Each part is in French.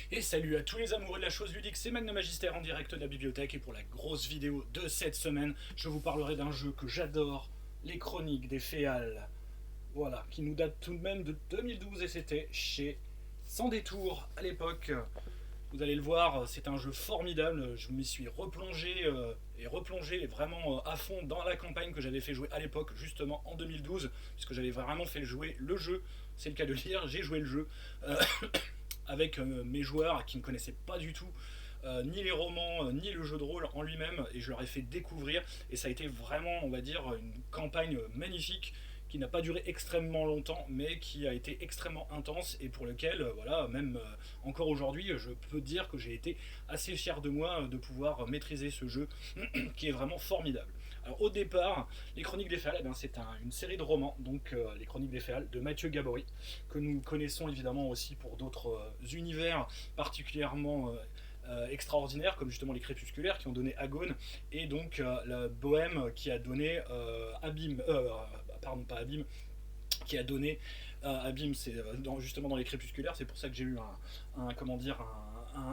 Et salut à tous les amoureux de la chose ludique, c'est Magnum Magister en direct de la bibliothèque et pour la grosse vidéo de cette semaine, je vous parlerai d'un jeu que j'adore, les Chroniques des Féales. Voilà, qui nous date tout de même de 2012 et c'était chez Sans Détour à l'époque. Vous allez le voir, c'est un jeu formidable, je m'y suis replongé et replongé vraiment à fond dans la campagne que j'avais fait jouer à l'époque, justement en 2012, puisque j'avais vraiment fait jouer le jeu, c'est le cas de le dire, j'ai joué le jeu. Avec mes joueurs qui ne connaissaient pas du tout ni les romans, ni le jeu de rôle en lui-même, et je leur ai fait découvrir, et ça a été vraiment, on va dire, une campagne magnifique qui n'a pas duré extrêmement longtemps, mais qui a été extrêmement intense, et pour lequel, voilà, même encore aujourd'hui, je peux dire que j'ai été assez fier de moi de pouvoir maîtriser ce jeu, qui est vraiment formidable. Alors au départ, les Chroniques des Féales, c'est une série de romans, donc les Chroniques des Féales de Mathieu Gabory, que nous connaissons évidemment aussi pour d'autres univers particulièrement extraordinaires, comme justement les Crépusculaires qui ont donné Agone, et donc la Bohème qui a donné Abîme, pardon pas Abîme, qui a donné Abîme, c'est justement dans les Crépusculaires, c'est pour ça que j'ai eu comment dire,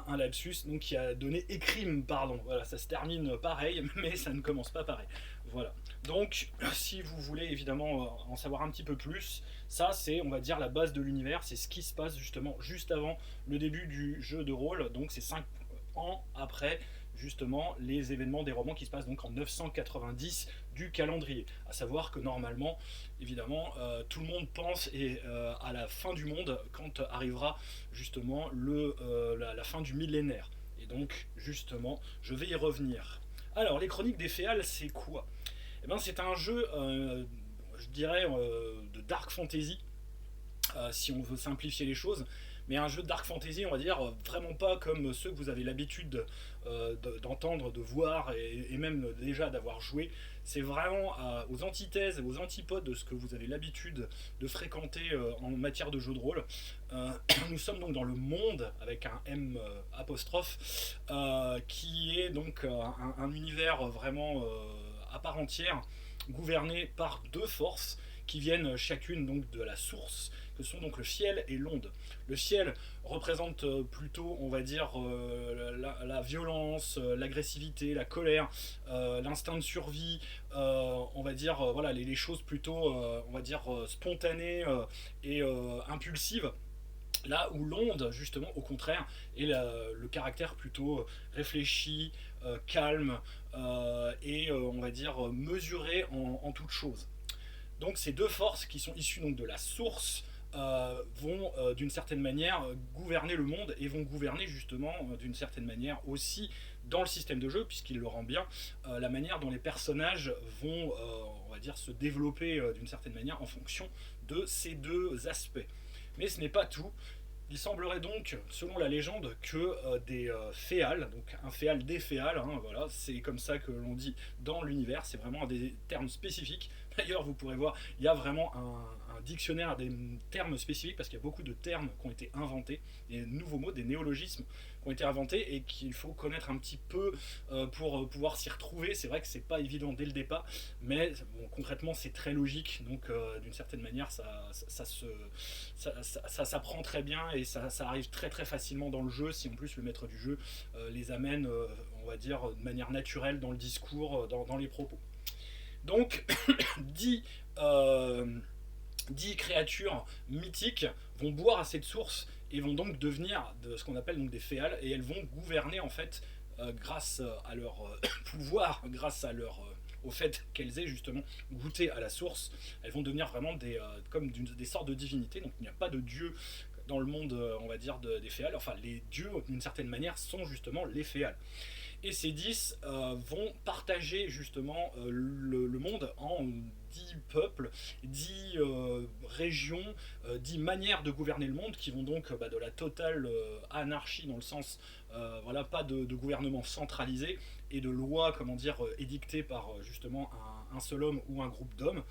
un lapsus, donc qui a donné Écrime, pardon. Voilà, ça se termine pareil, mais ça ne commence pas pareil. Voilà. Donc, si vous voulez évidemment en savoir un petit peu plus, ça c'est, on va dire, la base de l'univers, c'est ce qui se passe justement juste avant le début du jeu de rôle, donc c'est 5 ans après justement les événements des romans qui se passent donc en 990 du calendrier. À savoir que normalement, évidemment, tout le monde pense à la fin du monde quand arrivera justement la fin du millénaire. Et donc, justement, je vais y revenir. Alors, les Chroniques des Féales, c'est quoi? Eh ben, c'est un jeu, je dirais, de dark fantasy, si on veut simplifier les choses, mais un jeu de dark fantasy, on va dire, vraiment pas comme ceux que vous avez l'habitude d'entendre, de voir et même déjà d'avoir joué. C'est vraiment aux antithèses, aux antipodes de ce que vous avez l'habitude de fréquenter en matière de jeu de rôle. Euh, nous sommes donc dans le monde avec un M apostrophe, qui est donc un univers vraiment à part entière, gouverné par deux forces qui viennent chacune donc de la source, que sont donc le ciel et l'onde. Le ciel représente plutôt, on va dire, la violence, l'agressivité, la colère, l'instinct de survie, on va dire, voilà, les choses plutôt, on va dire, spontanées et impulsives. Là où l'onde, justement, au contraire, est le caractère plutôt réfléchi, calme et, on va dire, mesuré en toute chose. Donc ces deux forces qui sont issues donc de la source vont d'une certaine manière gouverner le monde et vont gouverner justement d'une certaine manière aussi dans le système de jeu puisqu'il le rend bien la manière dont les personnages vont on va dire se développer d'une certaine manière en fonction de ces deux aspects. Mais ce n'est pas tout. Il semblerait donc, selon la légende, que des féales, donc un féal des féales, hein, voilà, c'est comme ça que l'on dit dans l'univers, c'est vraiment des termes spécifiques. D'ailleurs, vous pourrez voir, il y a vraiment un dictionnaire des termes spécifiques parce qu'il y a beaucoup de termes qui ont été inventés, des nouveaux mots, des néologismes qui ont été inventés et qu'il faut connaître un petit peu pour pouvoir s'y retrouver. C'est vrai que c'est pas évident dès le départ, mais bon, concrètement c'est très logique, donc d'une certaine manière ça s'apprend très bien et ça arrive très très facilement dans le jeu si en plus le maître du jeu les amène, on va dire, de manière naturelle dans le discours, dans les propos. Donc, 10 10 créatures mythiques vont boire à cette source et vont donc devenir ce qu'on appelle donc des féales et elles vont gouverner en fait grâce à leur pouvoir, grâce à leur au fait qu'elles aient justement goûté à la source, elles vont devenir vraiment comme des sortes de divinités. Donc il n'y a pas de dieu dans le monde, on va dire, des féales. Enfin, les dieux, d'une certaine manière, sont justement les féales. Et ces 10 vont partager justement le monde en 10 peuples, 10 régions, 10 manières de gouverner le monde qui vont donc de la totale anarchie dans le sens, voilà, pas de gouvernement centralisé et de lois, comment dire, édictées par justement un seul homme ou un groupe d'hommes,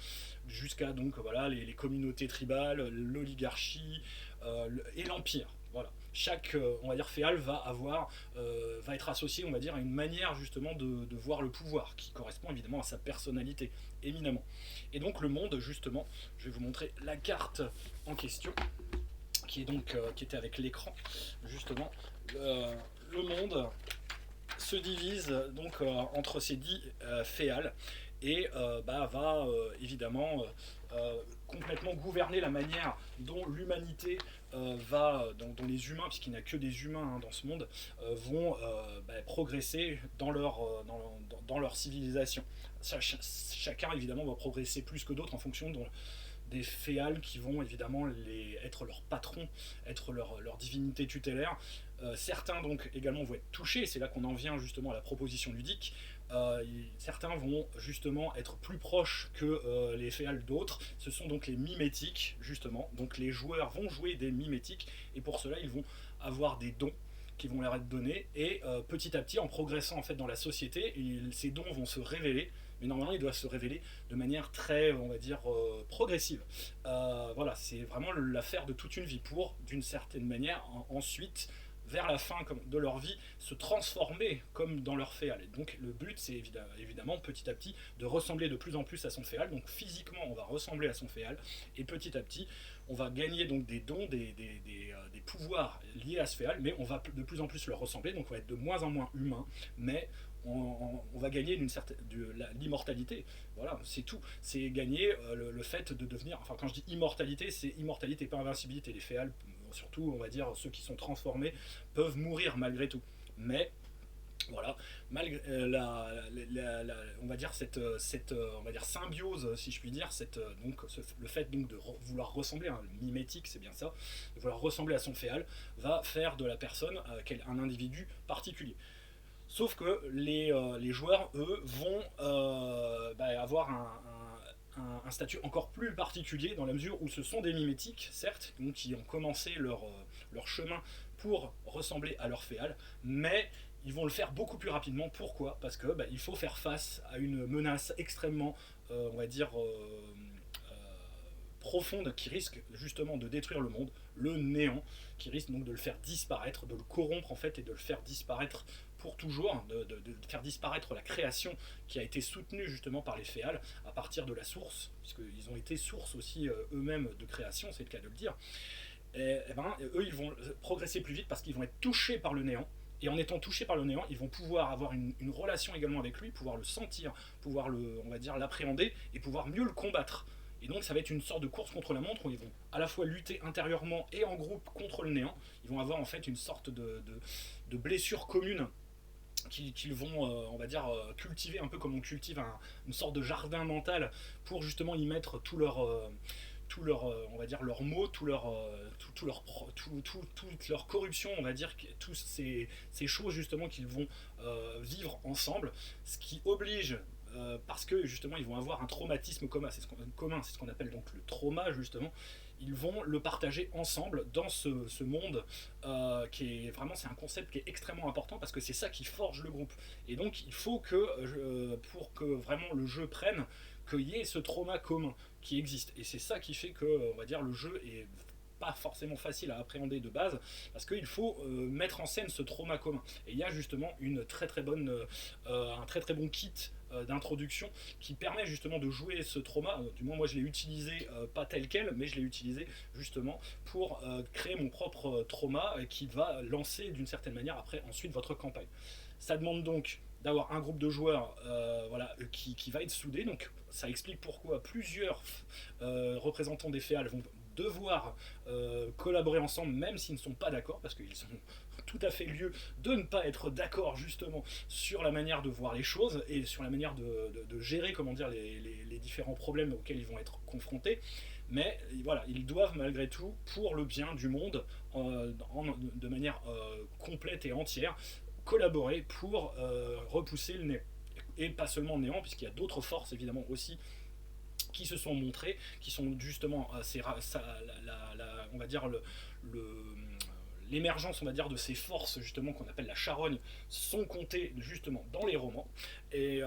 jusqu'à donc voilà les communautés tribales, l'oligarchie et l'empire. Voilà. Chaque, on va dire, féal va être associé, on va dire, à une manière justement de voir le pouvoir, qui correspond évidemment à sa personnalité, éminemment. Et donc le monde, justement, je vais vous montrer la carte en question, qui était avec l'écran, justement. le monde se divise donc entre ces 10 féales et va évidemment complètement gouverner la manière dont l'humanité dont les humains, puisqu'il n'y a que des humains dans ce monde, vont progresser dans leur civilisation. Chacun évidemment va progresser plus que d'autres en fonction des féales qui vont évidemment être leurs patrons, être leur divinité tutélaire. Certains donc également vont être touchés, c'est là qu'on en vient justement à la proposition ludique. Certains vont justement être plus proches que les féales d'autres. Ce sont donc les mimétiques justement. Donc les joueurs vont jouer des mimétiques et pour cela ils vont avoir des dons qui vont leur être donnés et petit à petit en progressant en fait dans la société, ces dons vont se révéler. Mais normalement, ils doivent se révéler de manière très, on va dire, progressive. Voilà, c'est vraiment l'affaire de toute une vie pour, d'une certaine manière, ensuite, vers la fin de leur vie, se transformer comme dans leur féal. Et donc le but, c'est évidemment, petit à petit, de ressembler de plus en plus à son féal. Donc physiquement, on va ressembler à son féal, et petit à petit, on va gagner donc des dons, des pouvoirs liés à ce féal, mais on va de plus en plus leur ressembler, donc on va être de moins en moins humain, mais on va gagner l'immortalité. Voilà, c'est tout. C'est gagner le fait de devenir. Enfin, quand je dis immortalité, c'est immortalité, pas invincibilité. Les féales, surtout, on va dire, ceux qui sont transformés, peuvent mourir malgré tout. Mais voilà, malgré on va dire cette on va dire symbiose, si je puis dire, le fait donc de vouloir ressembler, hein, le mimétique, c'est bien ça, de vouloir ressembler à son féal, va faire de la personne un individu particulier. Sauf que les joueurs, eux, vont avoir un statut encore plus particulier dans la mesure où ce sont des mimétiques, certes, donc qui ont commencé leur chemin pour ressembler à leur féal, mais ils vont le faire beaucoup plus rapidement. Pourquoi ? Parce que il faut faire face à une menace extrêmement, on va dire, profonde qui risque justement de détruire le monde, le néant, qui risque donc de le faire disparaître, de le corrompre en fait et de le faire disparaître pour toujours, de faire disparaître la création qui a été soutenue justement par les féales à partir de la source, puisqu'ils ont été source aussi eux-mêmes de création, c'est le cas de le dire. Eux, ils vont progresser plus vite parce qu'ils vont être touchés par le néant. Et en étant touchés par le néant, ils vont pouvoir avoir une relation également avec lui, pouvoir le sentir, pouvoir on va dire, l'appréhender et pouvoir mieux le combattre. Et donc ça va être une sorte de course contre la montre où ils vont à la fois lutter intérieurement et en groupe contre le néant. Ils vont avoir en fait une sorte de blessure commune qu'ils vont, on va dire, cultiver un peu comme on cultive une sorte de jardin mental pour justement y mettre tout leur, on va dire, leurs mots, toute leur corruption, on va dire, toutes ces choses justement qu'ils vont vivre ensemble, ce qui oblige parce que justement ils vont avoir un traumatisme commun, c'est ce qu'on appelle donc le trauma justement. Ils vont le partager ensemble dans ce monde qui est vraiment, c'est un concept qui est extrêmement important parce que c'est ça qui forge le groupe. Et donc il faut que pour que vraiment le jeu prenne, qu'il y ait ce trauma commun qui existe. Et c'est ça qui fait que, on va dire, le jeu est pas forcément facile à appréhender de base parce qu'il faut mettre en scène ce trauma commun. Et il y a justement un très très bon kit d'introduction qui permet justement de jouer ce trauma. Du moins moi je l'ai utilisé pas tel quel, mais je l'ai utilisé justement pour créer mon propre trauma qui va lancer d'une certaine manière après ensuite votre campagne. Ça demande donc d'avoir un groupe de joueurs qui va être soudé. Donc ça explique pourquoi plusieurs représentants des féales vont devoir collaborer ensemble même s'ils ne sont pas d'accord, parce qu'ils sont tout à fait lieu de ne pas être d'accord justement sur la manière de voir les choses et sur la manière de gérer, comment dire, les différents problèmes auxquels ils vont être confrontés. Mais voilà, ils doivent malgré tout, pour le bien du monde, de manière complète et entière, collaborer pour repousser le néant. Et pas seulement le néant, puisqu'il y a d'autres forces évidemment aussi qui se sont montrées, qui sont justement on va dire l'émergence, on va dire, de ces forces justement qu'on appelle la charogne sont comptées justement dans les romans et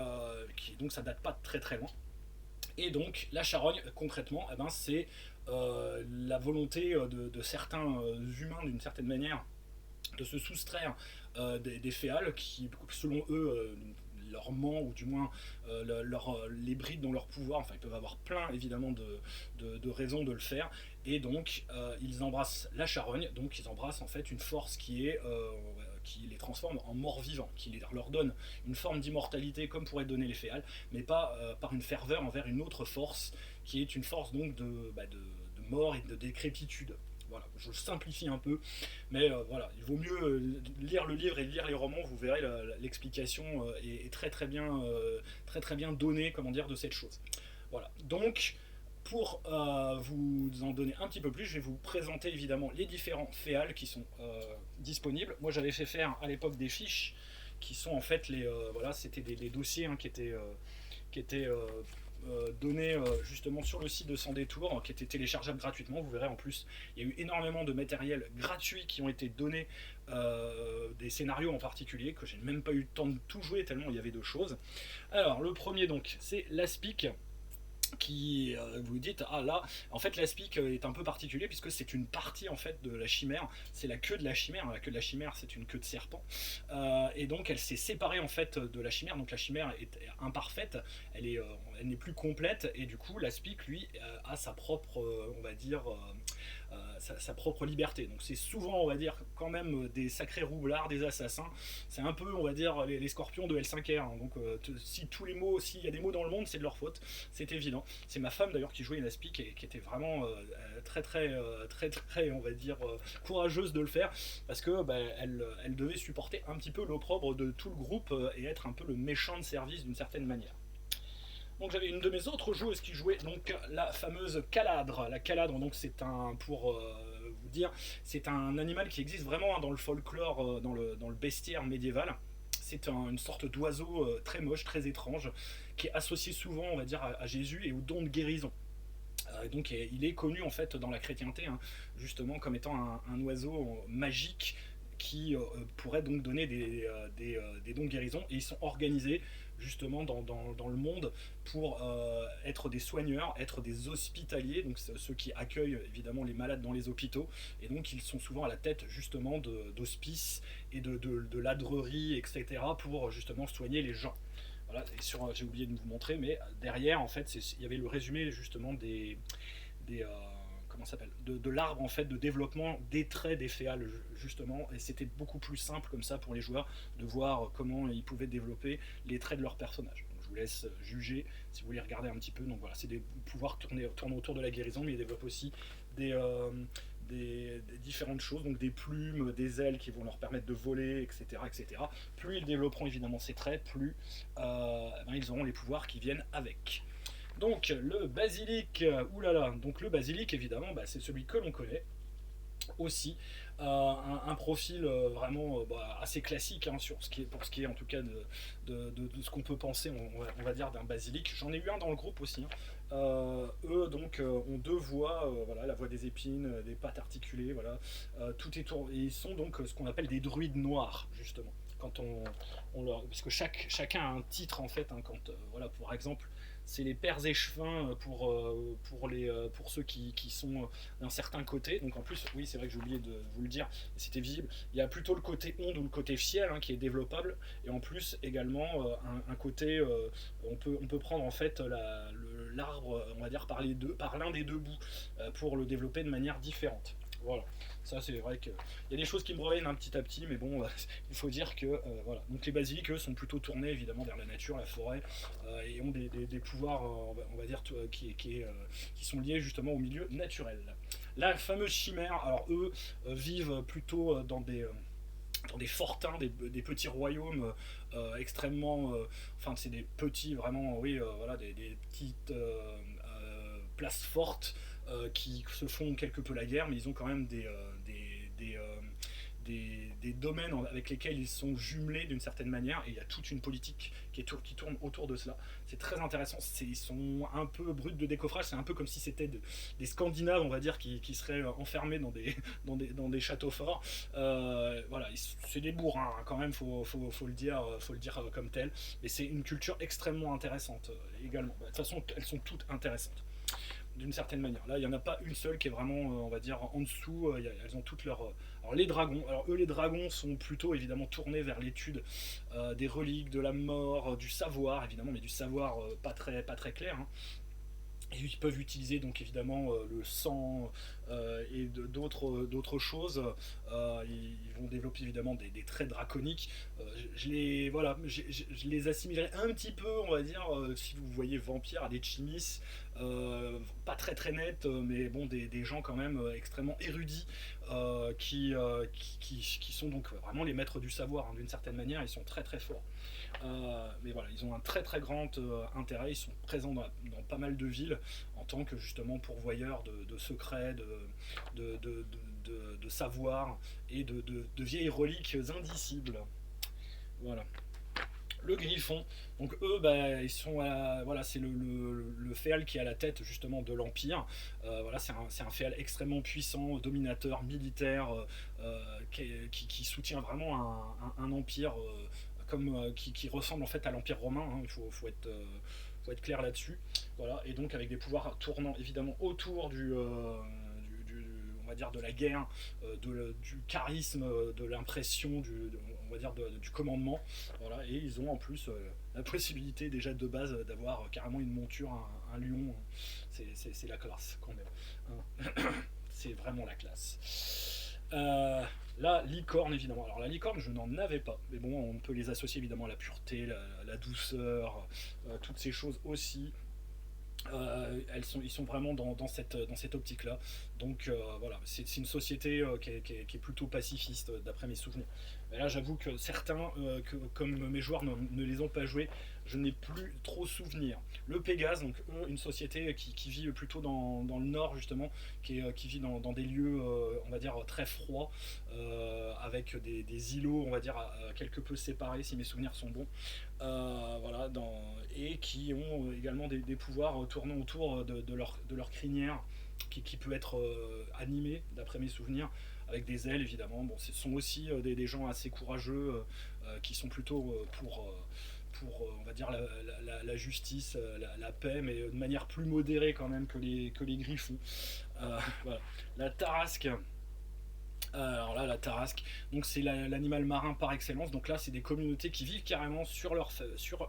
donc ça date pas de très très loin. Et donc la charogne concrètement, c'est la volonté de certains humains d'une certaine manière de se soustraire des féales qui, selon eux, leur ment, ou du moins les bride dans leur pouvoir. Enfin, ils peuvent avoir plein évidemment de raisons de le faire. Et donc ils embrassent la charogne, donc ils embrassent en fait une force qui les transforme en morts vivants, qui leur donne une forme d'immortalité comme pourraient donner les féales, mais pas par une ferveur envers une autre force, qui est une force donc de mort et de décrépitude. Voilà, je simplifie un peu, mais voilà, il vaut mieux lire le livre et lire les romans, vous verrez l'explication est très très bien donnée, comment dire, de cette chose. Voilà, donc pour vous en donner un petit peu plus, je vais vous présenter évidemment les différents féales qui sont disponibles. Moi j'avais fait faire à l'époque des fiches qui sont en fait voilà, c'était des dossiers hein, qui étaient donnés justement sur le site de Sans Détour, qui étaient téléchargeables gratuitement. Vous verrez en plus, il y a eu énormément de matériel gratuit qui ont été donnés, des scénarios en particulier, que j'ai même pas eu le temps de tout jouer tellement il y avait de choses. Alors le premier donc, c'est l'Aspic, qui vous dites ah là en fait l'aspic est un peu particulier puisque c'est une partie en fait de la chimère, c'est la queue de la chimère. La queue de la chimère, c'est une queue de serpent, et donc elle s'est séparée en fait de la chimère, donc la chimère est imparfaite, elle n'est plus complète, et du coup l'aspic lui a sa propre on va dire sa propre liberté. Donc c'est souvent, on va dire, quand même des sacrés roublards, des assassins. C'est un peu, on va dire, les scorpions de L5R. Hein. Donc si tous les mots, s'il y a des mots dans le monde, c'est de leur faute, c'est évident. C'est ma femme d'ailleurs qui jouait une aspic et qui était vraiment très, on va dire, courageuse de le faire, parce que elle devait supporter un petit peu l'opprobre de tout le groupe et être un peu le méchant de service d'une certaine manière. Donc j'avais une de mes autres joueuses qui jouait donc la fameuse caladre. La caladre, donc c'est pour vous dire, c'est un animal qui existe vraiment hein, dans le folklore, dans le bestiaire médiéval. C'est une sorte d'oiseau très moche, très étrange, qui est associé souvent, on va dire, à Jésus et au don de guérison. Donc il est connu en fait dans la chrétienté, hein, justement comme étant un oiseau magique qui pourrait donc donner des dons de guérison, et ils sont organisés justement dans le monde pour être des soigneurs, être des hospitaliers, donc ceux qui accueillent évidemment les malades dans les hôpitaux, et donc ils sont souvent à la tête justement d'hospices et de ladreries, etc., pour justement soigner les gens. Voilà, et j'ai oublié de vous montrer, mais derrière en fait il y avait le résumé justement des comment s'appelle de l'arbre en fait de développement des traits des féales justement, et c'était beaucoup plus simple comme ça pour les joueurs de voir comment ils pouvaient développer les traits de leur personnage. Donc je vous laisse juger si vous voulez regarder un petit peu. Donc voilà, c'est des pouvoirs tournent autour de la guérison, mais ils développent aussi des différentes choses, donc des plumes, des ailes qui vont leur permettre de voler, etc., etc. Plus ils développeront évidemment ces traits, plus ils auront les pouvoirs qui viennent avec. Donc le basilic, oulala, donc le basilic évidemment, c'est celui que l'on connaît aussi, un profil vraiment assez classique hein, pour ce qui est en tout cas de ce qu'on peut penser, on va dire, d'un basilic. J'en ai eu un dans le groupe aussi. Hein. Eux donc ont deux voix, voilà, la voix des épines, des pattes articulées, voilà, tout est tourné. Et ils sont donc ce qu'on appelle des druides noirs justement. Quand parce que chacun a un titre en fait. Hein, quand voilà, par exemple, c'est les pères échevins pour ceux qui sont d'un certain côté. Donc en plus, oui, c'est vrai que j'ai oublié de vous le dire, c'était visible. Il y a plutôt le côté onde ou le côté fiel hein, qui est développable, et en plus également un côté, on peut prendre en fait l'arbre, on va dire par l'un des deux bouts pour le développer de manière différente. Voilà. Ça c'est vrai qu'il y a des choses qui me reviennent un petit à petit, mais bon, il faut dire que voilà. Donc les basiliques eux sont plutôt tournés évidemment vers la nature, la forêt, et ont des pouvoirs, on va dire, qui sont liés justement au milieu naturel. La fameuse chimère, alors eux vivent plutôt dans des fortins, des petits royaumes extrêmement, enfin c'est des petits vraiment, oui, voilà, des petites places fortes qui se font quelque peu la guerre, mais ils ont quand même des domaines avec lesquels ils sont jumelés d'une certaine manière, et il y a toute une politique qui tourne autour de cela. C'est très intéressant. Ils sont un peu bruts de décoffrage, c'est un peu comme si c'était des Scandinaves, on va dire, qui seraient enfermés dans des châteaux forts. Voilà, c'est des bourrins hein, quand même, faut le dire comme tel, mais c'est une culture extrêmement intéressante également. De toute façon, elles sont toutes intéressantes. d'une certaine manière. Là, il n'y en a pas une seule qui est vraiment, on va dire, en dessous. Elles ont toutes leurs. Alors, les dragons. Alors, eux, les dragons sont plutôt évidemment tournés vers l'étude des reliques, de la mort, du savoir, évidemment, mais du savoir pas très clair. Hein. Et ils peuvent utiliser donc évidemment le sang et d'autres choses. Ils vont développer évidemment des traits draconiques. Je les voilà, je les assimilerai un petit peu, on va dire, si vous voyez vampire à des chimis, pas très net, mais bon des gens quand même extrêmement érudits qui sont donc vraiment les maîtres du savoir hein, d'une certaine manière. Ils sont très forts. Mais voilà, ils ont un très grand intérêt. Ils sont présents dans pas mal de villes en tant que justement pourvoyeurs de secrets, de savoir et de vieilles reliques indicibles. Voilà. Le griffon, donc eux, bah, ils sont voilà, c'est le féal qui est à la tête justement de l'empire. Voilà, c'est un féal extrêmement puissant, dominateur, militaire, qui soutient vraiment un empire comme qui ressemble en fait à l'empire romain. Hein, faut être clair là-dessus. Voilà, et donc avec des pouvoirs tournant évidemment autour on va dire de la guerre, du charisme, de l'impression, on va dire du commandement. Voilà, et ils ont en plus la possibilité déjà de base d'avoir carrément une monture, un lion. C'est la classe quand même. Hein. C'est vraiment la classe. La licorne évidemment. Alors la licorne je n'en avais pas, mais bon on peut les associer évidemment à la pureté, la douceur, toutes ces choses aussi. Ils sont vraiment dans cette optique-là. Donc voilà, c'est une société qui est plutôt pacifiste, d'après mes souvenirs. Mais là, j'avoue que certains, comme mes joueurs ne les ont pas joués, je n'ai plus trop souvenir. Le Pégase, donc eux, une société qui vit plutôt dans le nord, justement, qui vit dans des lieux, on va dire, très froids, avec des îlots, on va dire, quelque peu séparés, si mes souvenirs sont bons. Voilà, et qui ont également des pouvoirs tournant autour de leur crinière, qui peut être animée, d'après mes souvenirs, avec des ailes évidemment. Bon, ce sont aussi des gens assez courageux qui sont plutôt on va dire, la justice, la paix, mais de manière plus modérée quand même que les griffons. Voilà. La tarasque. Alors là, la tarasque, donc c'est l'animal marin par excellence. Donc là, c'est des communautés qui vivent carrément sur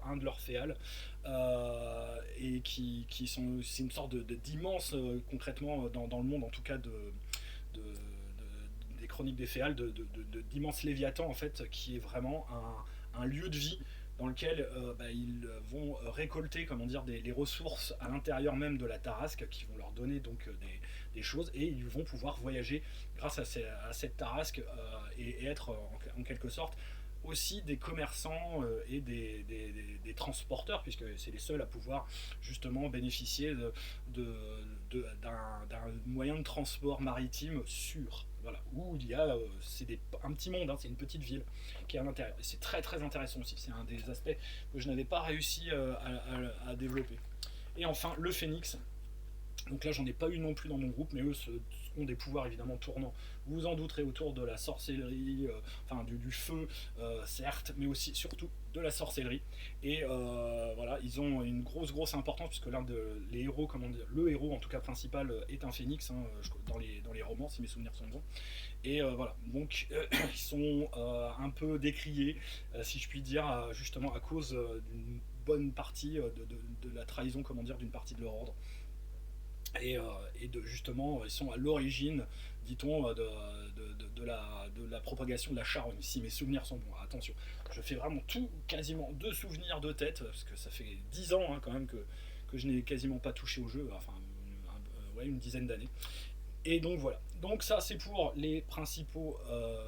un de leurs féals et qui sont, c'est une sorte d'immense, concrètement dans le monde en tout cas des chroniques des féals, d'immenses léviathans en fait, qui est vraiment un lieu de vie dans lequel bah, ils vont récolter comment dire, les ressources à l'intérieur même de la tarasque qui vont leur donner donc des choses et ils vont pouvoir voyager grâce à cette tarasque et être en quelque sorte aussi des commerçants et des transporteurs puisque c'est les seuls à pouvoir justement bénéficier d'un moyen de transport maritime sûr. Voilà, où il y a un petit monde, hein, c'est une petite ville qui est à l'intérieur. Et c'est très intéressant aussi. C'est un des aspects que je n'avais pas réussi à développer. Et enfin, le phénix. Donc là, j'en ai pas eu non plus dans mon groupe, mais eux ont des pouvoirs évidemment tournants. Vous vous en douterez autour de la sorcellerie, enfin du feu, certes, mais aussi surtout de la sorcellerie. Et voilà, ils ont une grosse importance puisque les héros, comment dire, le héros en tout cas principal est un phénix hein, dans les romans, si mes souvenirs sont bons. Et voilà, donc ils sont un peu décriés, si je puis dire, justement à cause d'une bonne partie de la trahison, comment dire, d'une partie de leur ordre et justement ils sont à l'origine dit-on de la propagation de la charogne si mes souvenirs sont bons. Attention, je fais vraiment tout quasiment de souvenirs de tête parce que ça fait 10 ans hein, quand même que je n'ai quasiment pas touché au jeu, enfin ouais, une dizaine d'années. Et donc voilà, donc ça c'est pour les principaux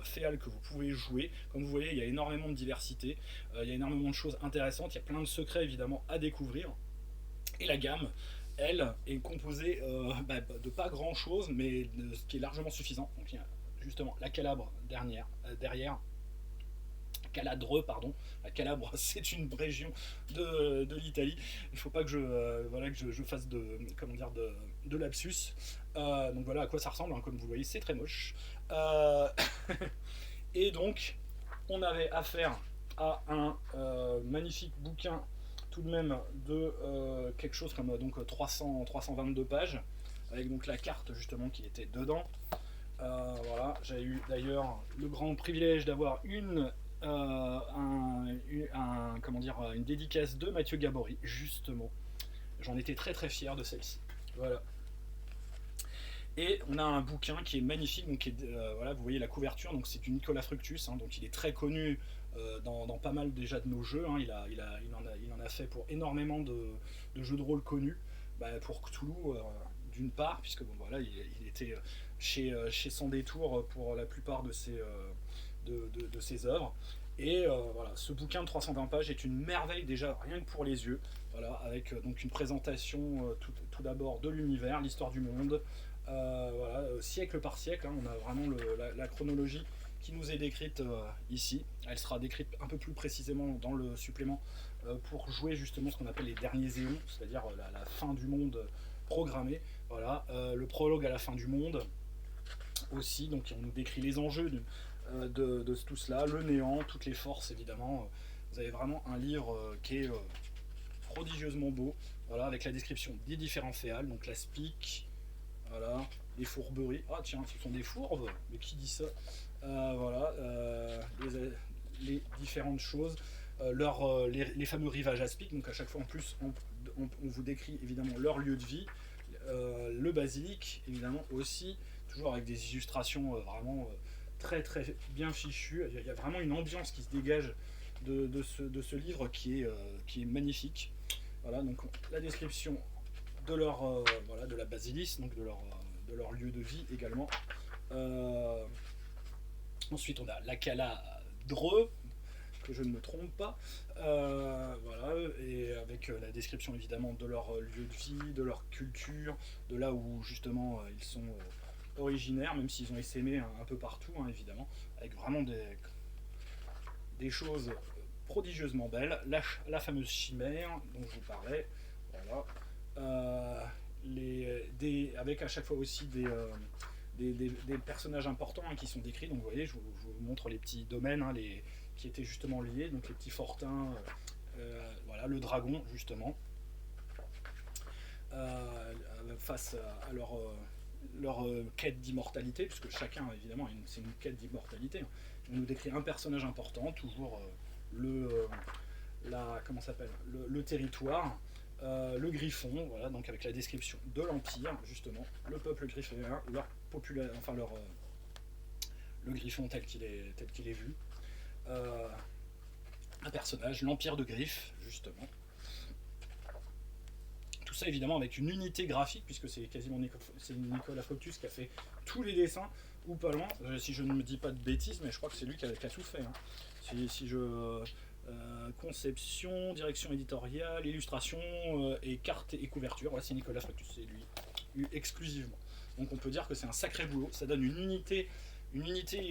féals que vous pouvez jouer. Comme vous voyez il y a énormément de diversité, il y a énormément de choses intéressantes, il y a plein de secrets évidemment à découvrir. Et la gamme, elle, est composée de pas grand chose, mais de ce qui est largement suffisant. Donc il y a justement la Calabre derrière. Caladreux, pardon. La Calabre, c'est une région de l'Italie. Il ne faut pas que je fasse de lapsus. Donc voilà à quoi ça ressemble. Hein. Comme vous voyez, c'est très moche. Et donc, on avait affaire à un magnifique bouquin tout de même de quelque chose comme donc 322 pages, avec donc la carte justement qui était dedans. Voilà, j'ai eu d'ailleurs le grand privilège d'avoir comment dire, une dédicace de Mathieu Gabory, justement. J'en étais très très fier de celle-ci. Voilà. Et on a un bouquin qui est magnifique, donc voilà, vous voyez la couverture, donc c'est du Nicolas Fructus, hein, donc il est très connu dans pas mal déjà de nos jeux, hein, il en a fait pour énormément de jeux de rôle connus, pour Cthulhu d'une part, puisque bon, voilà, il était chez Sans Détour pour la plupart de ses œuvres. Et voilà, ce bouquin de 320 pages est une merveille déjà rien que pour les yeux, voilà, avec donc une présentation tout d'abord de l'univers, l'histoire du monde, voilà, siècle par siècle, hein, on a vraiment la chronologie qui nous est décrite ici. Elle sera décrite un peu plus précisément dans le supplément pour jouer justement ce qu'on appelle les derniers éons, c'est-à-dire la fin du monde programmée. Voilà, le prologue à la fin du monde aussi, donc on nous décrit les enjeux de tout cela, le néant, toutes les forces évidemment. Vous avez vraiment un livre qui est prodigieusement beau, voilà, avec la description des différents féals, donc la spique, voilà, les fourberies. Ah tiens, ce sont des fourbes, mais qui dit ça? Voilà, les différentes choses, les fameux rivages aspiques, donc à chaque fois en plus on vous décrit évidemment leur lieu de vie, le basilic évidemment aussi, toujours avec des illustrations vraiment très très bien fichues. Il y a vraiment une ambiance qui se dégage de ce livre qui est magnifique. Voilà, donc la description de leur voilà, de la basilis, donc de leur lieu de vie également. Ensuite, on a la Cala Dreux, que je ne me trompe pas, voilà, et avec la description évidemment de leur lieu de vie, de leur culture, de là où justement ils sont originaires, même s'ils ont essaimé un peu partout, hein, évidemment, avec vraiment des choses prodigieusement belles. La fameuse chimère dont je vous parlais, voilà. Avec à chaque fois aussi des personnages importants, hein, qui sont décrits. Donc vous voyez, je vous montre les petits domaines, hein, qui étaient justement liés, donc les petits fortins, voilà, le dragon justement, face à leur quête d'immortalité, puisque chacun évidemment c'est une quête d'immortalité. On nous décrit un personnage important, toujours comment s'appelle, le territoire, le griffon, voilà, donc avec la description de l'Empire, justement, le peuple grifféen, enfin le griffon tel qu'il est vu, un personnage, l'Empire de Griffe, justement. Tout ça évidemment avec une unité graphique, puisque c'est quasiment Nicolas Fructus qui a fait tous les dessins, ou pas loin, si je ne me dis pas de bêtises, mais je crois que c'est lui qui a tout fait. Hein. Si je... conception, direction éditoriale, illustration et carte et couverture, voilà, c'est Nicolas Fructus, c'est lui exclusivement. Donc on peut dire que c'est un sacré boulot, ça donne une unité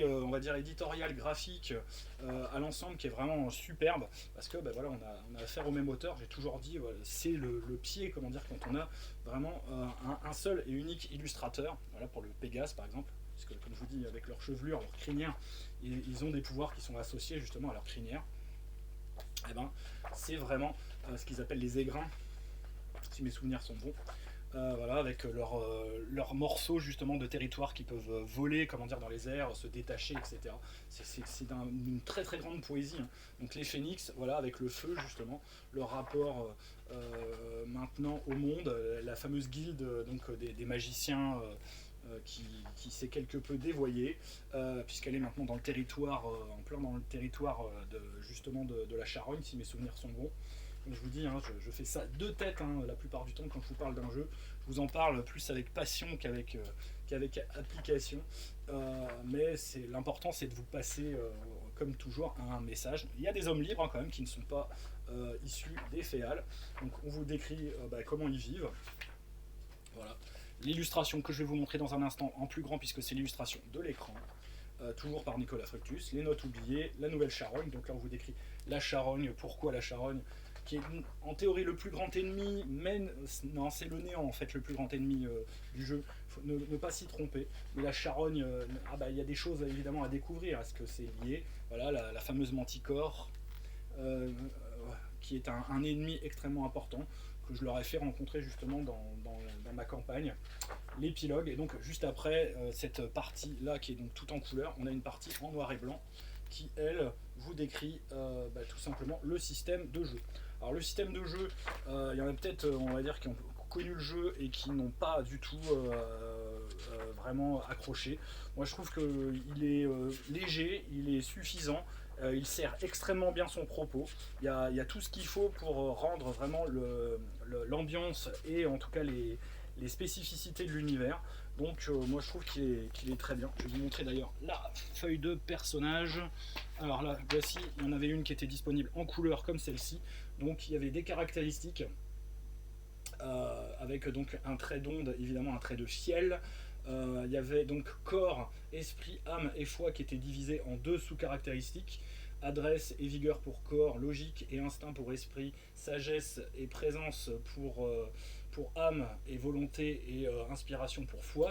on va dire éditoriale, graphique à l'ensemble qui est vraiment superbe, parce que voilà, on a affaire au même auteur. J'ai toujours dit, voilà, c'est le pied, comment dire, quand on a vraiment un seul et unique illustrateur, voilà, pour le Pégase par exemple, parce que comme je vous dis, avec leur chevelure, leur crinière, ils ont des pouvoirs qui sont associés justement à leur crinière. Et c'est vraiment ce qu'ils appellent les égrins, si mes souvenirs sont bons. Voilà, avec leurs morceaux justement de territoire qui peuvent voler, comment dire, dans les airs, se détacher, etc. C'est une très très grande poésie. Hein. Donc les phénix, voilà, avec le feu justement, leur rapport maintenant au monde, la fameuse guilde donc des magiciens qui s'est quelque peu dévoyée, puisqu'elle est maintenant dans le territoire, en plein dans le territoire justement de la Charogne, si mes souvenirs sont bons. Donc je vous dis, hein, je fais ça de tête, hein, la plupart du temps quand je vous parle d'un jeu. Je vous en parle plus avec passion qu'avec application. Mais l'important, c'est de vous passer, comme toujours, un message. Il y a des hommes libres, hein, quand même, qui ne sont pas issus des féales. Donc on vous décrit comment ils vivent. Voilà. L'illustration que je vais vous montrer dans un instant en plus grand, puisque c'est l'illustration de l'écran. Toujours par Nicolas Fructus, les notes oubliées, la nouvelle charogne. Donc là on vous décrit la charogne, pourquoi la charogne, qui est en théorie le plus grand ennemi, mais non, c'est le néant en fait le plus grand ennemi du jeu. Faut ne pas s'y tromper. Mais la charogne, il y a des choses évidemment à découvrir. Est-ce que c'est lié? Voilà, la fameuse manticore, euh, qui est un ennemi extrêmement important que je leur ai fait rencontrer justement dans ma campagne, l'épilogue. Et donc juste après cette partie là qui est donc tout en couleur, on a une partie en noir et blanc qui elle vous décrit tout simplement le système de jeu. Alors le système de jeu, il y en a peut-être on va dire qui ont connu le jeu et qui n'ont pas du tout vraiment accroché. Moi je trouve qu'il est léger, il est suffisant, il sert extrêmement bien son propos. Il y a tout ce qu'il faut pour rendre vraiment l'ambiance et en tout cas les spécificités de l'univers. Donc moi je trouve qu'il est très bien. Je vais vous montrer d'ailleurs la feuille de personnage. Alors là, voici, il y en avait une qui était disponible en couleur comme celle-ci. Donc il y avait des caractéristiques avec donc un trait d'onde, évidemment un trait de ciel. Il y avait donc corps, esprit, âme et foi qui étaient divisés en deux sous-caractéristiques. Adresse et vigueur pour corps, logique et instinct pour esprit, sagesse et présence pour âme et volonté et inspiration pour foi,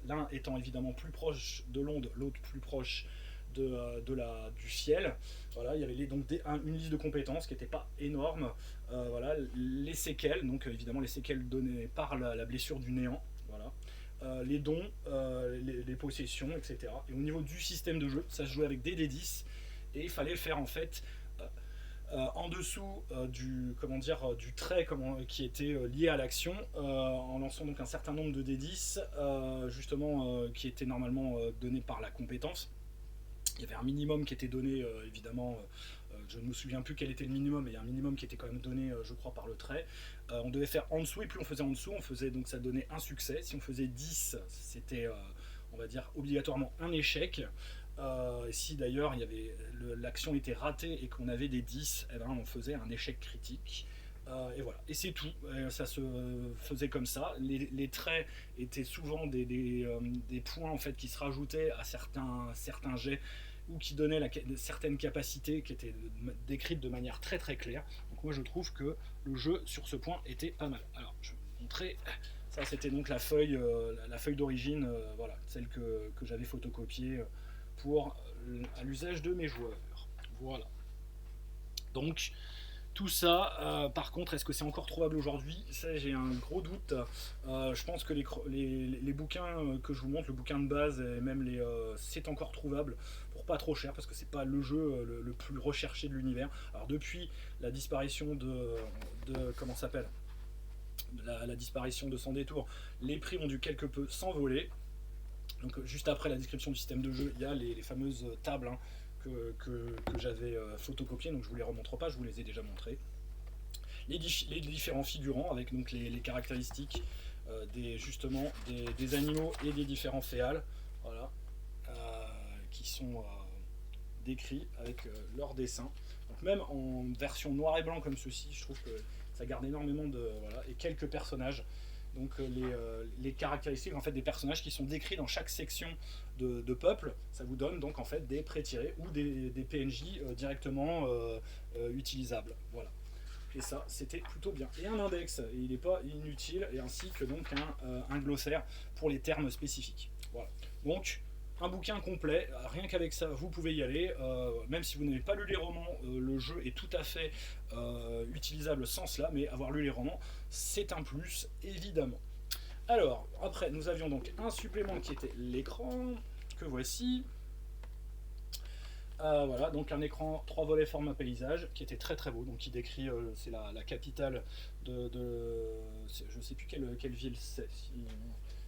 l'un étant évidemment plus proche de l'onde, l'autre plus proche du ciel. Voilà, il y avait donc une liste de compétences qui n'était pas énorme. Voilà, les séquelles, donc évidemment les séquelles données par la blessure du néant. Voilà. Les dons, les possessions, etc. Et au niveau du système de jeu, ça se jouait avec des D10 et il fallait faire en fait en dessous du trait qui était lié à l'action, en lançant donc un certain nombre de D10 justement qui était normalement donné par la compétence. Il y avait un minimum qui était donné évidemment, je ne me souviens plus quel était le minimum, mais il y a un minimum qui était quand même donné je crois par le trait. On devait faire en dessous et plus on faisait en dessous, donc ça donnait un succès. Si on faisait 10, c'était on va dire obligatoirement un échec. Si d'ailleurs l'action était ratée et qu'on avait des 10, eh ben, on faisait un échec critique. Et voilà, et c'est tout. Ça se faisait comme ça. Les traits étaient souvent des points en fait qui se rajoutaient à certains jets ou qui donnaient certaines capacités qui étaient décrites de manière très très claire. Donc moi je trouve que le jeu sur ce point était pas mal. Alors je vais vous montrer. Ça c'était donc la feuille d'origine, voilà, celle que j'avais photocopiée à l'usage de mes joueurs. Voilà. Donc tout ça, par contre, est-ce que c'est encore trouvable aujourd'hui? Ça, j'ai un gros doute. Je pense que les bouquins que je vous montre, le bouquin de base et même c'est encore trouvable pour pas trop cher parce que c'est pas le jeu le plus recherché de l'univers. Alors depuis la disparition de comment ça s'appelle, la disparition de Sans Détour, les prix ont dû quelque peu s'envoler. Donc juste après la description du système de jeu, il y a les fameuses tables que j'avais photocopiées, donc je vous les remontre pas, je vous les ai déjà montrées. Les différents figurants avec donc les caractéristiques justement des animaux et des différents féales, voilà, qui sont décrits avec leur dessin. Donc même en version noir et blanc comme ceci, je trouve que ça garde énormément et quelques personnages. Donc les caractéristiques en fait des personnages qui sont décrits dans chaque section de peuple, ça vous donne donc en fait des pré-tirés ou des PNJ directement utilisables. Voilà. Et ça, c'était plutôt bien. Et un index, et il n'est pas inutile, et ainsi que donc un glossaire pour les termes spécifiques. Voilà. Donc un bouquin complet, rien qu'avec ça vous pouvez y aller, même si vous n'avez pas lu les romans, le jeu est tout à fait utilisable sans cela, mais avoir lu les romans c'est un plus évidemment. Alors après nous avions donc un supplément qui était l'écran, que voici. Voilà, donc un écran 3 volets format paysage qui était très très beau, donc qui décrit, c'est la capitale je sais plus quelle ville c'est,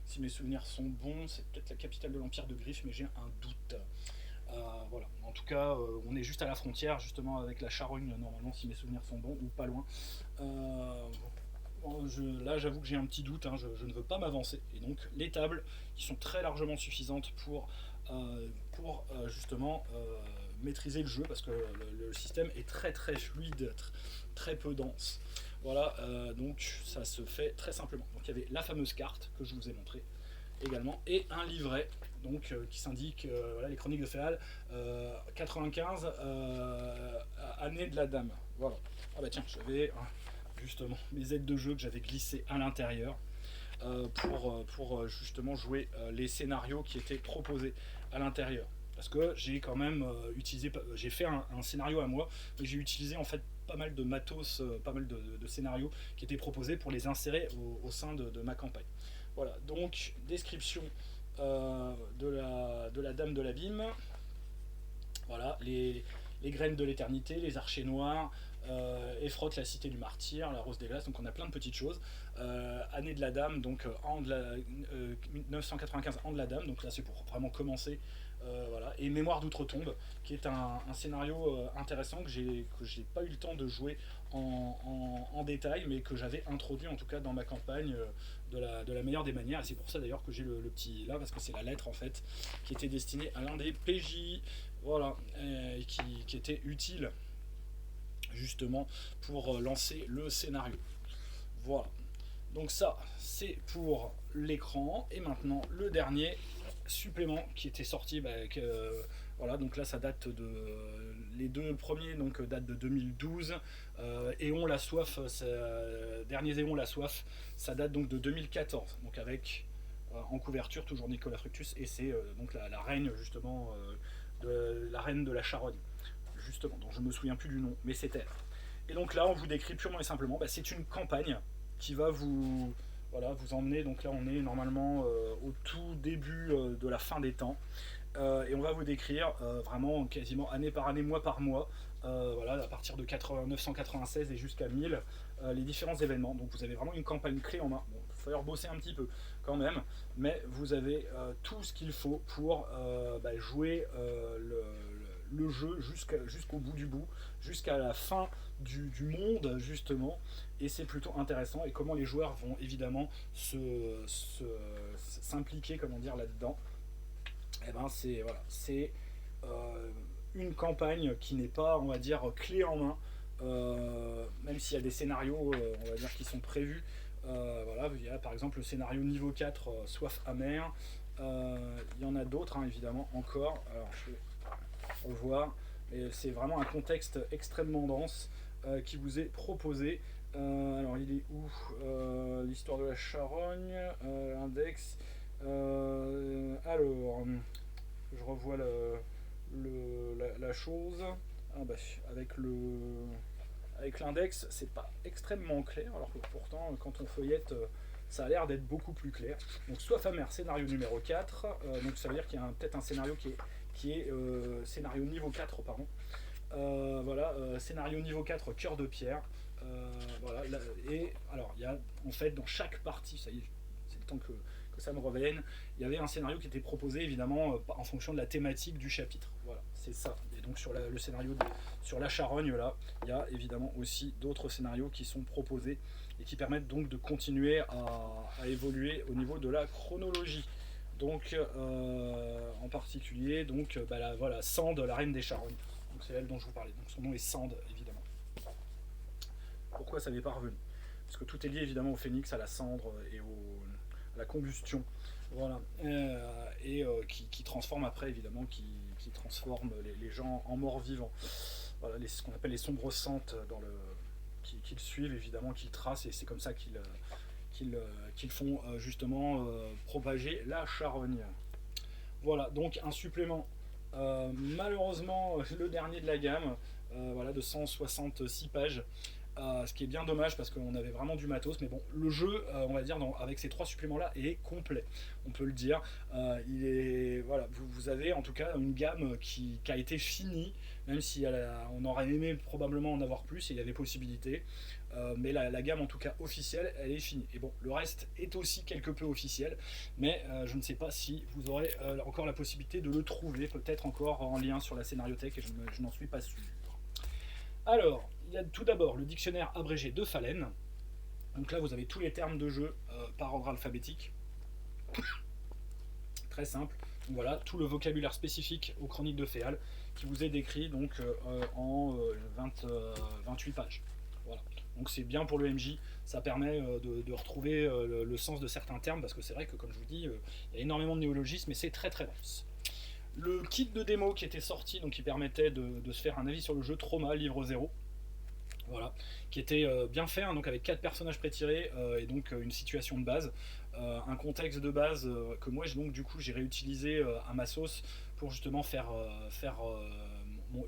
si mes souvenirs sont bons, c'est peut-être la capitale de l'Empire de Griffe, mais j'ai un doute. Voilà. En tout cas, on est juste à la frontière, justement, avec la Charogne, normalement, si mes souvenirs sont bons, ou pas loin. Là, j'avoue que j'ai un petit doute, hein, je ne veux pas m'avancer. Et donc, les tables, qui sont très largement suffisantes pour justement maîtriser le jeu, parce que le système est très très fluide, très peu dense. Voilà, donc ça se fait très simplement. Donc il y avait la fameuse carte que je vous ai montrée également, et un livret donc, qui s'indique voilà, les chroniques de Féal 95, année de la dame. Voilà. Ah bah tiens, j'avais justement mes aides de jeu que j'avais glissées à l'intérieur pour justement jouer les scénarios qui étaient proposés à l'intérieur. parce que j'ai quand même utilisé, j'ai fait un scénario à moi, mais j'ai utilisé en fait pas mal de matos, pas mal de scénarios qui étaient proposés pour les insérer au sein de ma campagne. Voilà, donc description de la Dame de l'Abîme. Voilà, les graines de l'éternité, les archers noirs, Effroc, la cité du martyr, la rose des glaces, donc on a plein de petites choses. Année de la Dame, donc 995 ans de la Dame, donc là c'est pour vraiment commencer. Voilà. Et Mémoire d'Outre-Tombe, qui est un scénario intéressant que j'ai pas eu le temps de jouer en détail, mais que j'avais introduit en tout cas dans ma campagne de la meilleure des manières. Et c'est pour ça d'ailleurs que j'ai le petit là, parce que c'est la lettre en fait qui était destinée à l'un des PJ, voilà, qui était utile justement pour lancer le scénario. Voilà. Donc ça, c'est pour l'écran. Et maintenant, le dernier supplément qui était sorti, voilà, donc là ça date de les deux premiers donc datent de 2012. Éon la soif, derniers Éon la soif, ça date donc de 2014. Donc avec en couverture toujours Nicolas Fructus, et c'est donc la reine justement la reine de la Charogne justement, dont je me souviens plus du nom, mais c'est elle. Et donc là on vous décrit purement et simplement, c'est une campagne qui va vous voilà, vous emmener. Donc là on est normalement au tout début de la fin des temps, et on va vous décrire vraiment quasiment année par année, mois par mois, voilà, à partir de 996 et jusqu'à 1000, les différents événements. Donc vous avez vraiment une campagne clé en main. Bon, il va falloir bosser un petit peu quand même, mais vous avez tout ce qu'il faut pour jouer le jeu jusqu'au bout du bout, jusqu'à la fin du monde justement. Et c'est plutôt intéressant, et comment les joueurs vont évidemment s'impliquer, comment dire, là-dedans. Et ben c'est voilà, c'est une campagne qui n'est pas, on va dire, clé en main, même s'il y a des scénarios, on va dire, qui sont prévus. Voilà, il y a par exemple le scénario niveau 4, Soif amère. Il y en a d'autres, hein, évidemment, encore. Alors je vais revoir, mais c'est vraiment un contexte extrêmement dense qui vous est proposé. Alors il est où l'histoire de la Charogne, l'index. Alors, je revois la chose. Ah avec l'index, c'est pas extrêmement clair, alors que pourtant, quand on feuillette, ça a l'air d'être beaucoup plus clair. Donc, Soif amère, scénario numéro 4. Donc, ça veut dire qu'il y a peut-être un scénario qui est scénario niveau 4, pardon. Voilà, scénario niveau 4, cœur de pierre. Voilà, et alors, il y a en fait dans chaque partie, ça y est, c'est le temps que ça me revienne, il y avait un scénario qui était proposé évidemment en fonction de la thématique du chapitre. Voilà, c'est ça. Et donc sur le scénario sur la Charogne, là, il y a évidemment aussi d'autres scénarios qui sont proposés et qui permettent donc de continuer à évoluer au niveau de la chronologie. Donc en particulier, donc voilà, Sand, la reine des Charognes. Donc c'est elle dont je vous parlais. Donc son nom est Sand, évidemment. Pourquoi ça n'est pas revenu? Parce que tout est lié évidemment au phénix, à la cendre et à la combustion. Voilà. Qui transforme après, évidemment, qui transforme les gens en morts vivants. Voilà, ce qu'on appelle les sombres santes qui le suivent, évidemment, qui le tracent, et c'est comme ça qu'ils font justement propager la charogne. Voilà, donc un supplément. Malheureusement, le dernier de la gamme, voilà, de 166 pages. Ce qui est bien dommage parce qu'on avait vraiment du matos, mais bon, le jeu, on va dire, avec ces trois suppléments là, est complet, on peut le dire. Voilà, vous avez en tout cas une gamme qui a été finie, même si on aurait aimé probablement en avoir plus, et il y avait possibilité, mais la gamme en tout cas officielle, elle est finie. Et bon, le reste est aussi quelque peu officiel, mais je ne sais pas si vous aurez encore la possibilité de le trouver, peut-être encore en lien sur la scénariothèque, et je n'en suis pas sûr. Alors, il y a tout d'abord le dictionnaire abrégé de Phalène. Donc là, vous avez tous les termes de jeu par ordre alphabétique. Très simple. Donc voilà, tout le vocabulaire spécifique aux chroniques de Féal qui vous est décrit donc en 28 pages. Voilà. Donc c'est bien pour le MJ, ça permet de retrouver le sens de certains termes, parce que c'est vrai que, comme je vous dis, il y a énormément de néologismes, mais c'est très très dense. Le kit de démo qui était sorti, donc qui permettait de se faire un avis sur le jeu, Trauma, livre 0. Voilà, qui était bien fait, hein, donc avec 4 personnages pré-tirés et donc une situation de base, un contexte de base que moi donc du coup j'ai réutilisé à ma sauce pour justement faire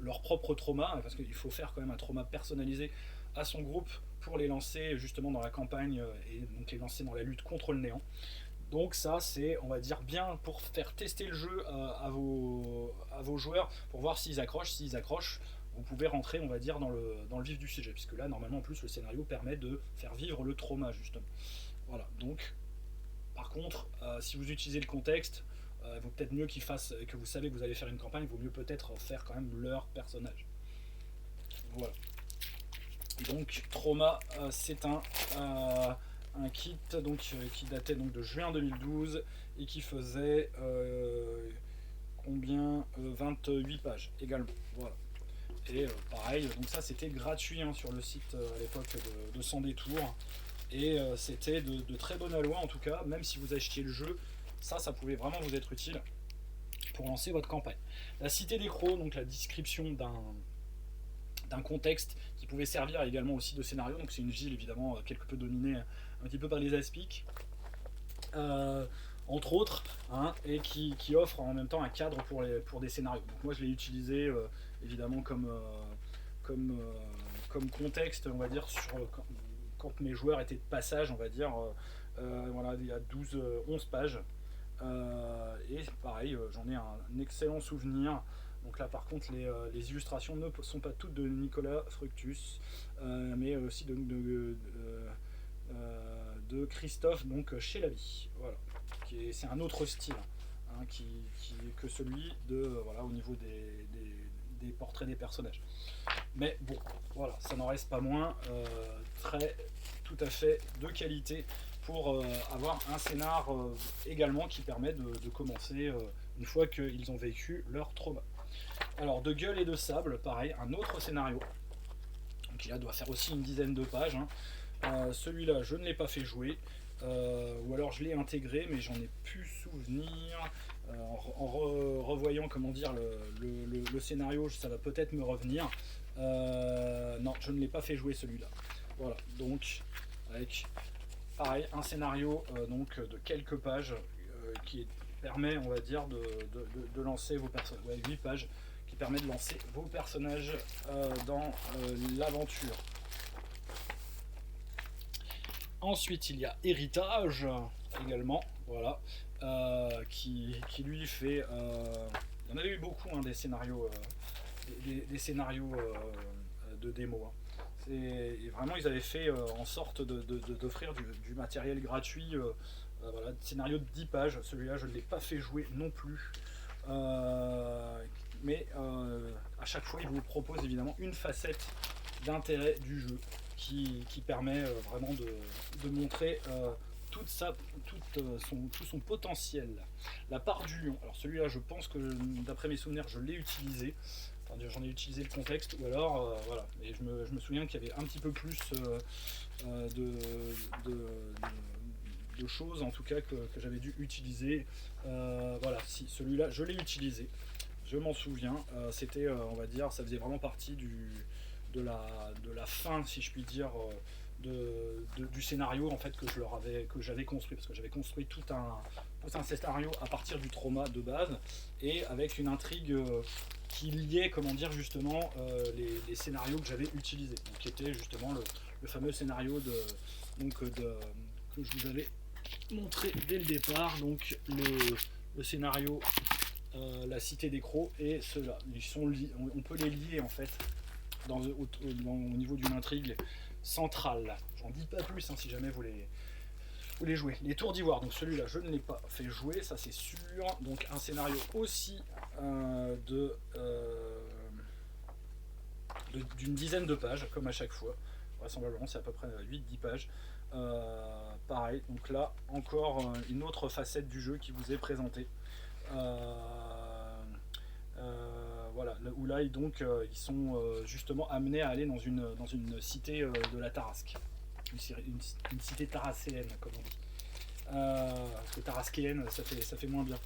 leur propre trauma, parce qu'il faut faire quand même un trauma personnalisé à son groupe pour les lancer justement dans la campagne et donc les lancer dans la lutte contre le néant. Donc ça c'est, on va dire, bien pour faire tester le jeu à vos joueurs, pour voir s'ils accrochent. S'ils accrochent, vous pouvez rentrer, on va dire, dans le vif du sujet, puisque là normalement en plus le scénario permet de faire vivre le trauma justement. Voilà, donc par contre, si vous utilisez le contexte, il vaut peut-être mieux qu'ils fassent, que vous savez que vous allez faire une campagne, il vaut mieux peut-être faire quand même leur personnage. Voilà. Donc Trauma, c'est un kit donc, qui datait donc de juin 2012 et qui faisait combien 28 pages également. Voilà. Et pareil, donc ça c'était gratuit hein, sur le site à l'époque de Sans Détour. Et c'était de très bonne aloi en tout cas, même si vous achetiez le jeu, ça pouvait vraiment vous être utile pour lancer votre campagne. La Cité des Crocs, donc la description d'un contexte qui pouvait servir également aussi de scénario, donc c'est une ville évidemment quelque peu dominée un petit peu par les aspics, entre autres, hein, et qui offre en même temps un cadre pour des scénarios. Donc moi je l'ai utilisé évidemment comme contexte, on va dire, quand mes joueurs étaient de passage, on va dire, voilà, il y a 11 pages. Et pareil, j'en ai un excellent souvenir. Donc là par contre les illustrations ne sont pas toutes de Nicolas Fructus, mais aussi de Christophe, donc chez La Vie. Voilà. C'est un autre style hein, que celui de voilà, au niveau des portraits des personnages. Mais bon, voilà, ça n'en reste pas moins tout à fait de qualité pour avoir un scénar également qui permet de commencer une fois qu'ils ont vécu leur trauma. Alors de Gueule et de Sable, pareil, un autre scénario. Donc il doit faire aussi une dizaine de pages. Hein. Celui-là, je ne l'ai pas fait jouer. Ou alors je l'ai intégré, mais j'en ai plus souvenir. En revoyant comment dire le scénario, ça va peut-être me revenir. Non, je ne l'ai pas fait jouer celui-là. Voilà, donc avec pareil un scénario donc de quelques pages qui permet, on va dire, de lancer vos personnages. Ouais, 8 pages qui permet de lancer vos personnages dans l'aventure. Ensuite, il y a Héritage également, voilà, qui lui fait. Il y en avait eu beaucoup hein, des scénarios, des scénarios de démo. Hein. Et vraiment, ils avaient fait en sorte d'offrir du matériel gratuit. Voilà, scénario de 10 pages. Celui-là, je ne l'ai pas fait jouer non plus. Mais à chaque fois, il vous propose évidemment une facette d'intérêt du jeu qui permet vraiment de montrer tout son potentiel. La part du lion. Alors celui-là, je pense que d'après mes souvenirs, je l'ai utilisé. Enfin, j'en ai utilisé le contexte, ou alors voilà. Et je me souviens qu'il y avait un petit peu plus de choses en tout cas que j'avais dû utiliser. Voilà, si celui-là, je l'ai utilisé. Je m'en souviens. C'était, on va dire, ça faisait vraiment partie de la fin, si je puis dire, du scénario en fait que j'avais construit, parce que j'avais construit tout un scénario à partir du trauma de base et avec une intrigue qui liait, comment dire, justement les scénarios que j'avais utilisés, donc, qui était justement le fameux scénario que je vous avais montré dès le départ, donc le scénario La Cité des Crocs et ceux-là. On peut les lier en fait au niveau d'une intrigue centrale. J'en dis pas plus hein, si jamais vous les jouez. Les Tours d'Ivoire, donc celui-là je ne l'ai pas fait jouer, ça c'est sûr. Donc un scénario aussi d'une dizaine de pages, comme à chaque fois. Vraisemblablement c'est à peu près 8-10 pages. Pareil, donc là encore une autre facette du jeu qui vous est présentée. Voilà, où là donc ils sont justement amenés à aller dans une cité de la Tarasque, une cité tarascéenne comme on dit, parce que tarasquéenne ça fait moins bien.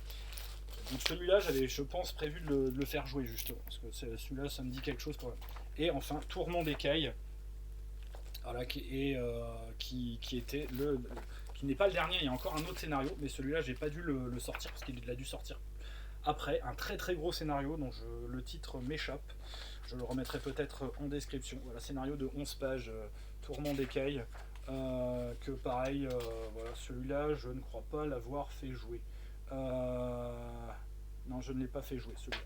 Donc celui-là j'avais, je pense, prévu de le faire jouer justement, parce que celui-là ça me dit quelque chose quand même. Et enfin Tourment d'écailles, voilà, qui était qui n'est pas le dernier, il y a encore un autre scénario, mais celui-là j'ai pas dû le sortir parce qu'il a dû sortir après un très très gros scénario dont le titre m'échappe. Je le remettrai peut-être en description. Voilà, scénario de 11 pages, Tourment d'écailles. Que pareil, voilà, celui-là, je ne crois pas l'avoir fait jouer. Non, je ne l'ai pas fait jouer celui-là.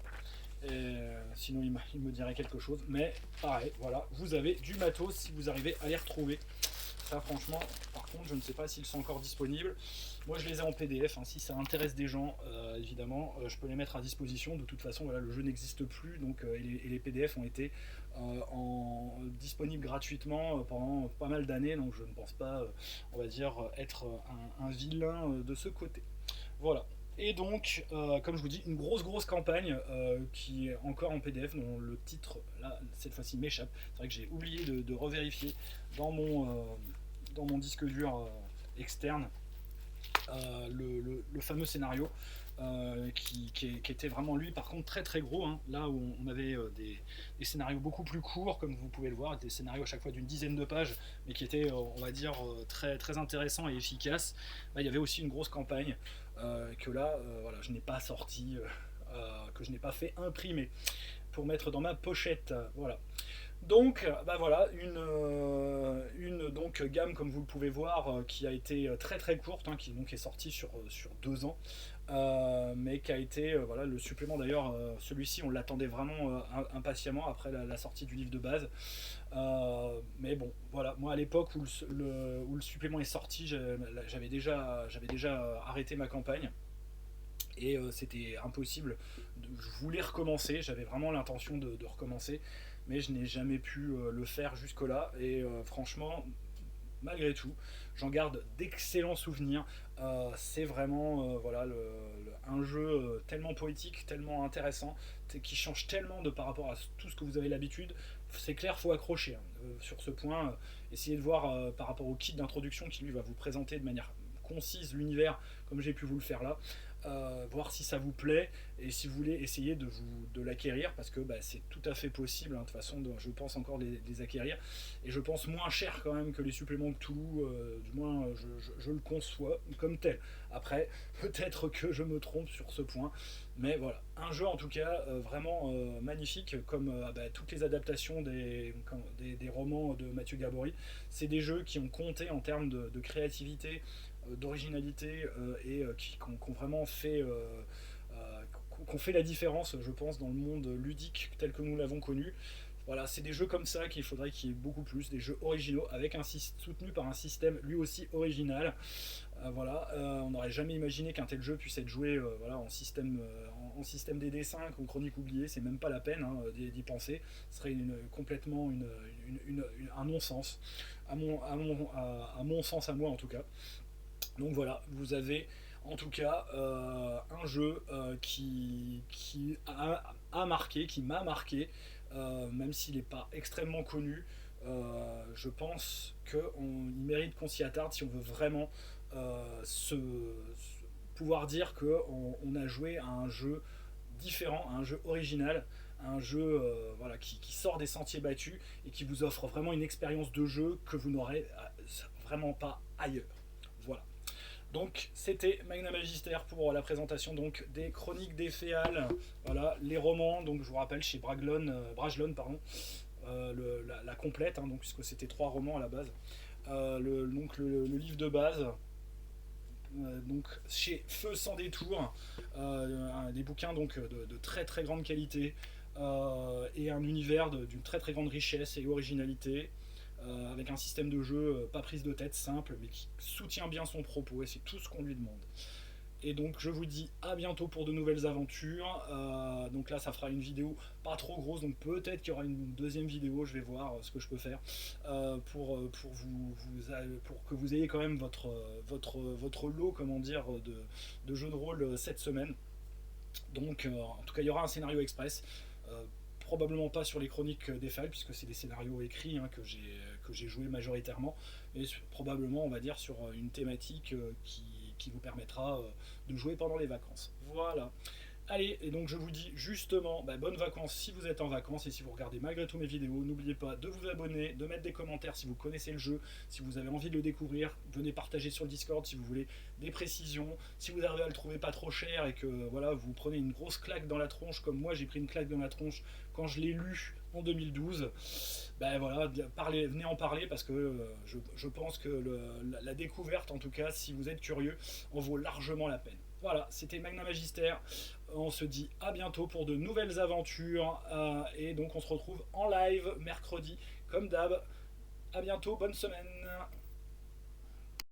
Sinon, il me dirait quelque chose. Mais pareil, voilà, vous avez du matos si vous arrivez à les retrouver. Ça, franchement, par contre, je ne sais pas s'ils sont encore disponibles. Moi, je les ai en PDF. Hein. Si ça intéresse des gens, évidemment, je peux les mettre à disposition. De toute façon, voilà, le jeu n'existe plus, donc et les PDF ont été disponibles gratuitement pendant pas mal d'années. Donc, je ne pense pas, on va dire, être un vilain de ce côté. Voilà. Et donc, comme je vous dis, une grosse campagne qui est encore en PDF, dont le titre, là, cette fois-ci, m'échappe. C'est vrai que j'ai oublié de revérifier dans mon disque dur externe le fameux scénario qui était vraiment lui, par contre, très très gros. Hein. Là où on avait des scénarios beaucoup plus courts, comme vous pouvez le voir, des scénarios à chaque fois d'une dizaine de pages, mais qui étaient, on va dire, très intéressants et efficaces. Là, il y avait aussi une grosse campagne que là, voilà, je n'ai pas sorti, que je n'ai pas fait imprimer pour mettre dans ma pochette. Voilà. Donc, bah voilà, une donc, gamme, comme vous le pouvez voir, qui a été très très courte, hein, qui donc est sortie sur 2 ans, mais qui a été, voilà, le supplément d'ailleurs, celui-ci on l'attendait vraiment impatiemment après la sortie du livre de base. Mais bon, voilà, moi à l'époque où le supplément est sorti, j'avais déjà arrêté ma campagne. Et c'était impossible. Je voulais recommencer, j'avais vraiment l'intention de recommencer, mais je n'ai jamais pu le faire jusque-là. Et franchement, malgré tout, j'en garde d'excellents souvenirs. C'est vraiment voilà, un jeu tellement poétique, tellement intéressant, qui change tellement de par rapport à tout ce que vous avez l'habitude. C'est clair, faut accrocher hein. Sur ce point. Essayez de voir par rapport au kit d'introduction qui lui va vous présenter de manière concise l'univers comme j'ai pu vous le faire là. Voir si ça vous plaît et si vous voulez essayer de l'acquérir parce que bah, c'est tout à fait possible hein, de toute façon je pense encore les acquérir et je pense moins cher quand même que les suppléments de Toulouse, du moins je le conçois comme tel. Après peut-être que je me trompe sur ce point, mais voilà, un jeu en tout cas vraiment magnifique comme bah, toutes les adaptations des romans de Mathieu Gabory. C'est des jeux qui ont compté en termes de créativité, d'originalité et qui ont vraiment fait qu'on fait la différence, je pense, dans le monde ludique tel que nous l'avons connu. Voilà, c'est des jeux comme ça qu'il faudrait qu'il y ait beaucoup plus, des jeux originaux, avec soutenus par un système lui aussi original. Voilà, on n'aurait jamais imaginé qu'un tel jeu puisse être joué voilà, en système DD5, en chronique oubliée, c'est même pas la peine hein, d'y penser. Ce serait complètement un non-sens, à mon sens à moi en tout cas. Donc voilà, vous avez en tout cas un jeu qui a marqué, qui m'a marqué, même s'il n'est pas extrêmement connu. Je pense qu'il mérite qu'on s'y attarde si on veut vraiment pouvoir dire qu'on a joué à un jeu différent, à un jeu original, à un jeu voilà, qui sort des sentiers battus et qui vous offre vraiment une expérience de jeu que vous n'aurez vraiment pas ailleurs. Voilà. Donc c'était Magna Magister pour la présentation donc des chroniques des Féales, voilà les romans donc je vous rappelle chez Brajlon pardon, la complète hein, donc puisque c'était 3 romans à la base, donc le livre de base. Donc chez Feu sans détour, des bouquins donc de très très grande qualité et un univers d'une très très grande richesse et originalité, avec un système de jeu pas prise de tête, simple, mais qui soutient bien son propos, et c'est tout ce qu'on lui demande. Et donc je vous dis à bientôt pour de nouvelles aventures. Donc là ça fera une vidéo pas trop grosse, donc peut-être qu'il y aura une deuxième vidéo, je vais voir ce que je peux faire pour que vous ayez quand même votre lot comment dire, de jeux de rôle cette semaine. Donc en tout cas il y aura un scénario express. Probablement pas sur les chroniques des Féales puisque c'est des scénarios écrits hein, que j'ai joué majoritairement, mais probablement on va dire sur une thématique qui vous permettra de jouer pendant les vacances. Voilà. Allez, et donc je vous dis justement, bonnes vacances si vous êtes en vacances et si vous regardez malgré tout mes vidéos, n'oubliez pas de vous abonner, de mettre des commentaires si vous connaissez le jeu, si vous avez envie de le découvrir, venez partager sur le Discord si vous voulez des précisions, si vous arrivez à le trouver pas trop cher et que voilà, vous prenez une grosse claque dans la tronche comme moi j'ai pris une claque dans la tronche quand je l'ai lu en 2012, voilà, venez en parler parce que je pense que la découverte en tout cas, si vous êtes curieux, en vaut largement la peine. Voilà, c'était Magna Magister. On se dit à bientôt pour de nouvelles aventures. Et donc on se retrouve en live mercredi, comme d'hab. À bientôt, bonne semaine.